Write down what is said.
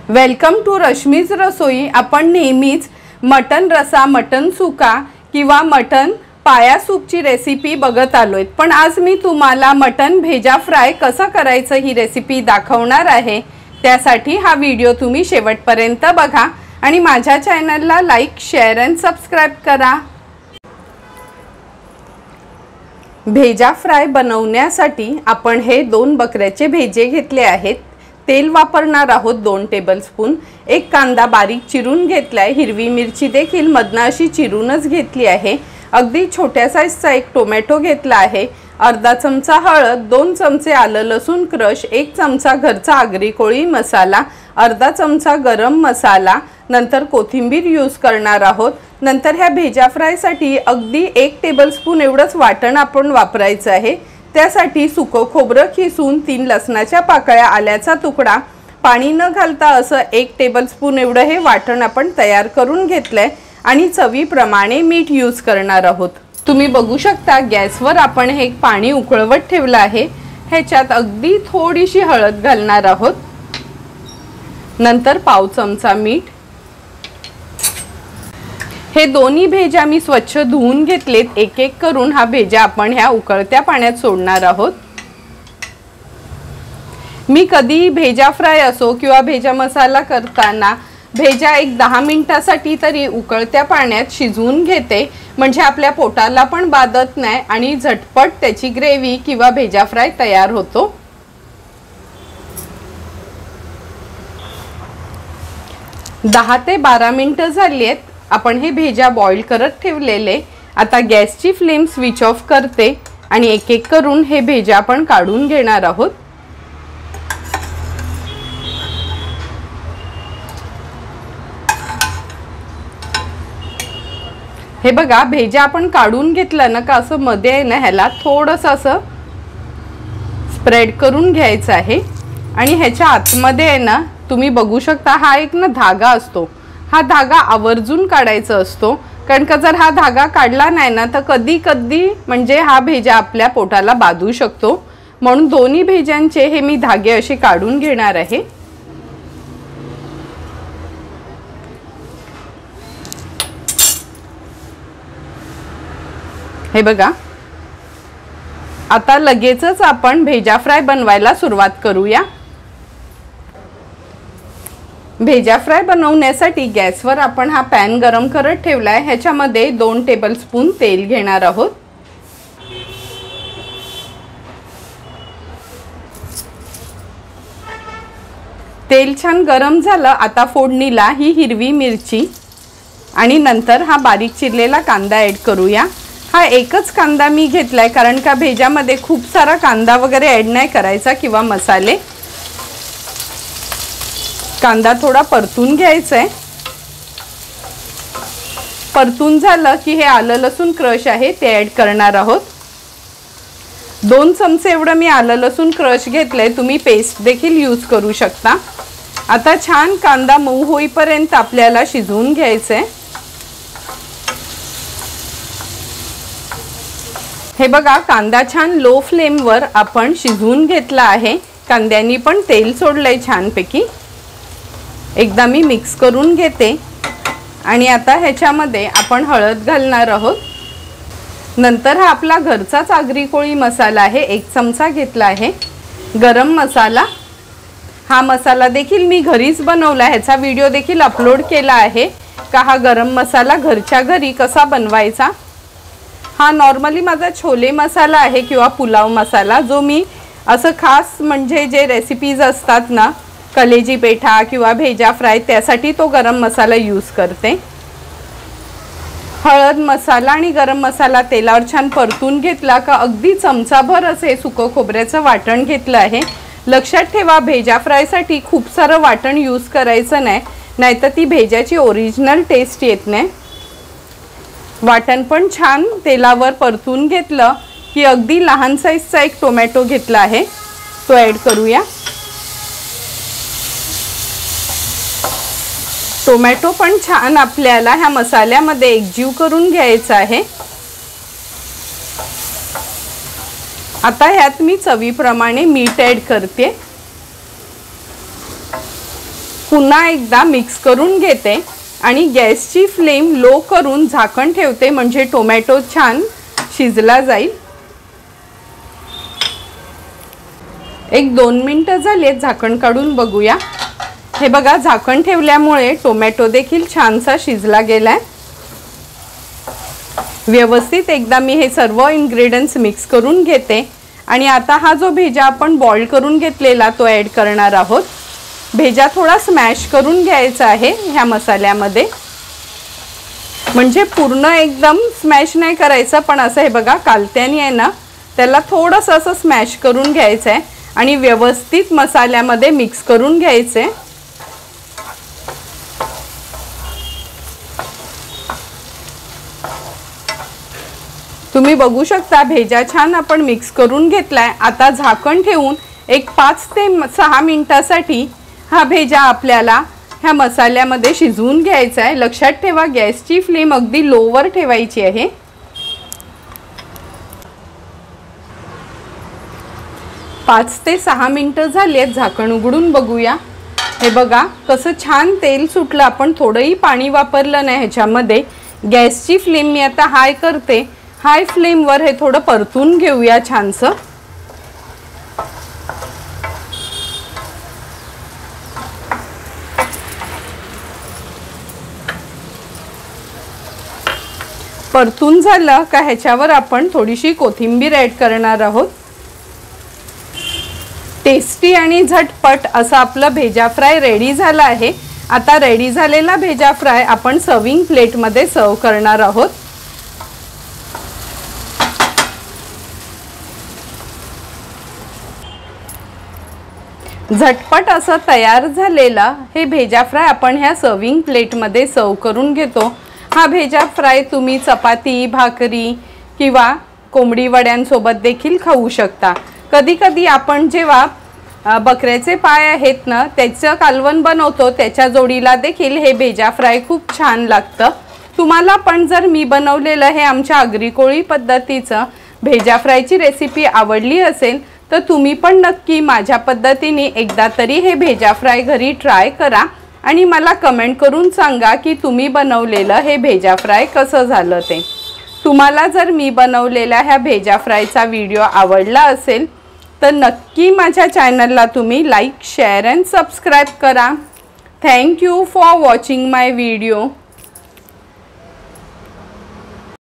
Welcome to Rashmi's रसोई। आपण नेहमीच mutton रसा, मटन सुका किंवा मटन पाया सूपची रेसिपी बघत आलोय, पण आज मी तुम्हाला मटन भेजा फ्राय कसं करायचं ही रेसिपी दाखवणार आहे। त्यासाठी हा व्हिडिओ तुम्ही शेवटपर्यंत बघा आणि माझ्या चॅनलला लाईक, शेअर आणि सबस्क्राइब करा। भेजा फ्राय बनवण्यासाठी आपण हे 2 बकऱ्याचे भेजे घेतले आहेत। तेल वापरणार आहोत 2 टेबलस्पून। एक कांदा बारीक चिरून घेतलाय, हिरवी मिरची देखील मधनं अशी चिरूनच घेतली आहे। अगदी छोट्या साईजचा एक टोमॅटो घेतला आहे। अर्धा चमचा हळद, 2 चमचे आलं लसूण क्रश, 1 चमचा घरचा आगरी कोळी मसाला, अर्धा चमचा गरम मसाला, नंतर कोथिंबीर यूज करणार आहोत। नंतर ह्या भेजा फ्रायसाठी अगदी 1 टेबलस्पून एवढंच वाटण आपण वापरायचं आहे। त्यासाठी सुकं खोबरं खिसून, 3 लसणाच्या पाकळ्या, आल्याचा तुकडा, पाणी न घालता असं 1 टेबलस्पून एवढं हे वाटण आपण तयार करून घेतलंय आणि चवीप्रमाणे मीठ यूज करणार आहोत। तुम्ही बघू शकता गॅसवर आपण हे पाणी उकळवत ठेवलं आहे। ह्याच्यात अगदी थोडीशी हळद घालणार आहोत, नंतर पाव चमचा मीठ। हे दोन्ही भेजा मी स्वच्छ धुवून घेतलेत। एक एक करून हा भेजा आपण ह्या उकळत्या पाण्यात सोडणार आहोत। मी कधी भेजा फ्राय असो किंवा भेजा मसाला करताना भेजा एक 10 मिनिटासाठी तरी उकळत्या पाण्यात शिजवून घेते, म्हणजे आपल्या पोटाला पण बाधत नाही आणि झटपट त्याची ग्रेव्ही किंवा भेजा फ्राय तयार होतो। दहा ते 12 मिनिटं झाली आहेत। आपण हे भेजा बॉईल करत ठेवलेले। आता गॅसची फ्लेम स्विच ऑफ करते आणि एक एक करून हे भेजा आपण काढून घेणार आहोत। हे बघा, भेजा आपण काढून घेतलं ना का असं मध्ये आहे ना ह्याला थोडंसं असं स्प्रेड करून घ्यायचं आहे आणि ह्याच्या आतमध्ये आहे ना तुम्ही बघू शकता हा एक ना धागा असतो। हा धागा आवर्जून काढायचा असतो, कारण का जर हा धागा काढला नाही ना तर कधी कधी म्हणजे हा भेजा आपल्या पोटाला बाधू शकतो। म्हणून दोन्ही भेजांचे हे मी धागे असे काढून घेणार आहे। हे बघा, आता लगेचच आपण भेजा फ्राय बनवायला सुरुवात करूया। भेजा फ्राय बनवण्यासाठी गॅसवर आपण हा पॅन गरम करत ठेवलाय। ह्याच्यामध्ये 2 टेबलस्पून तेल घेणार आहोत। तेल छान गरम झालं। आता फोडणीला ही हिरवी मिरची आणि नंतर हा बारीक चिरलेला कांदा ॲड करूया। हा एकच कांदा मी घेतलाय, कारण का भेजामध्ये खूप सारा कांदा वगैरे ॲड नाही करायचा किंवा मसाले। कांदा थोडा परतून घ्यायचा आहे। परतून झालं की हे आलं लसूण क्रश आहे ते ॲड करणार आहोत। 2 चमचे एवढं मी आलं लसूण क्रश घेतलंय, तुम्ही पेस्ट देखील यूज करू शकता। आता छान कांदा मऊ होईपर्यंत आपल्याला शिजवून घ्यायचं आहे। हे बघा, कांदा छान लो फ्लेमवर आपण शिजवून घेतला आहे। कांद्यानी पण तेल सोडलंय छानपैकी। एकदा मी मिक्स करून घेते आणि आता ह्याच्यामध्ये आपण हळद घालणार आहोत। नंतर हा आपला घरचाच आगरी कोळी मसाला आहे, 1 चमचा घेतला आहे। गरम मसाला, हा मसाला देखील मी घरीच बनवला, ह्याचा व्हिडिओ देखील अपलोड केला आहे का हा गरम मसाला घरच्या घरी कसा बनवायचा। हा नॉर्मली माझा छोले मसाला आहे किंवा पुलाव मसाला, जो मी असं खास म्हणजे जे रेसिपीज असतात ना कलेजी पेठा किंवा भेजा फ्राय त्यासाठी तो गरम मसाला यूज करते। हळद, मसाला आणि गरम मसाला तेलावर छान परतून घेतला का अगदी चमचाभर असे सुकं खोबऱ्याचं वाटण घेतलं आहे। लक्षात ठेवा, भेजा फ्रायसाठी खूप सारं वाटण यूज करायचं नाही, नाहीतर ती भेजाची ओरिजिनल टेस्ट येत नाही। वाटण पण छान तेलावर परतून घेतलं की अगदी लहान साईजचा एक टोमॅटो घेतला आहे तो ॲड करूया। टोमॅटो पण छान आपल्याला ह्या मसाल्यामध्ये एकजीव करून घ्यायचा आहे। आता ह्यात मी चवीप्रमाणे मीठ ॲड करते। पुन्हा एकदा मिक्स करून घेते आणि गॅसची फ्लेम लो करून झाकण ठेवते, म्हणजे टोमॅटो छान शिजला जाईल। 1-2 मिनिटं झालेत, झाकण काढून बघूया। हे बघा, झाकण ठेवल्यामुळे टोमॅटो देखील छानसा शिजला गेलाय। व्यवस्थित एकदा मी हे सर्व इन्ग्रेडियंट्स मिक्स करून घेते आणि आता हा जो भेजा आपण बॉईल करून घेतलेला तो ॲड करणार आहोत। भेजा थोडा स्मॅश करून घ्यायचा आहे ह्या मसाल्यामध्ये, म्हणजे पूर्ण एकदम स्मॅश नाही करायचं, पण असं हे बघा कालत्याने आहे ना त्याला थोडंसं असं स्मॅश करून घ्यायचं आहे आणि व्यवस्थित मसाल्यामध्ये मिक्स करून घ्यायचे। तुम्ही बघू शकता भेजा छान आपण मिक्स करून घेतलाय। आता झाकण ठेवून एक 5 ते 6 मिनिटांसाठी हा भेजा आपल्याला ह्या मसाल्यामध्ये शिजवून घ्यायचा आहे। लक्षात ठेवा, गॅसची फ्लेम अगदी लोवर ठेवायची आहे। 5 ते 6 मिनिटं झालीत, झाकण उघडून बघूया। हे बघा कसं छान तेल सुटलं, आपण थोडंही पाणी वापरलं नाही ह्याच्यामध्ये। गॅसची फ्लेम मी आता हाय करते, हाय फ्लेमवर हे थोडं परतून घेऊया छानसं। परतून झालं का ह्याच्यावर आपण थोडीशी कोथिंबीर ॲड करणार आहोत। टेस्टी आणि झटपट असं आपलं भेजा फ्राय रेडी झाला आहे। आता रेडी झालेला भेजा फ्राय आपण सर्विंग प्लेटमध्ये सर्व करणार आहोत। झटपट असं तयार झालेला हे भेजा फ्राय आपण ह्या सर्विंग प्लेटमध्ये सर्व करून घेतो। हा भेजा फ्राय तुम्ही चपाती, भाकरी किंवा कोंबडी वड्यांसोबत देखील खाऊ शकता। कधी कधी आपण जेव्हा बकऱ्याचे पाय आहेत ना त्याचं कालवण बनवतो, त्याच्या जोडीला देखील हे भेजा फ्राय खूप छान लागतं। तुम्हाला पण जर मी बनवलेलं हे आमच्या आगरी कोळी पद्धतीचं भेजा फ्रायची रेसिपी आवडली असेल तर तुम्ही पण नक्की माझ्या पद्धतीने एकदा तरी हे भेजा फ्राय घरी ट्राय करा आणि मला कमेंट करून सांगा की तुम्ही बनवलेलं हे भेजा फ्राय कसं झालं ते। तुम्हाला जर मी बनवलेल्या ह्या भेजा फ्रायचा व्हिडिओ आवडला असेल तर नक्की माझ्या चॅनलला तुम्ही लाईक, शेअर अँड सबस्क्राईब करा। Thank you for watching my video.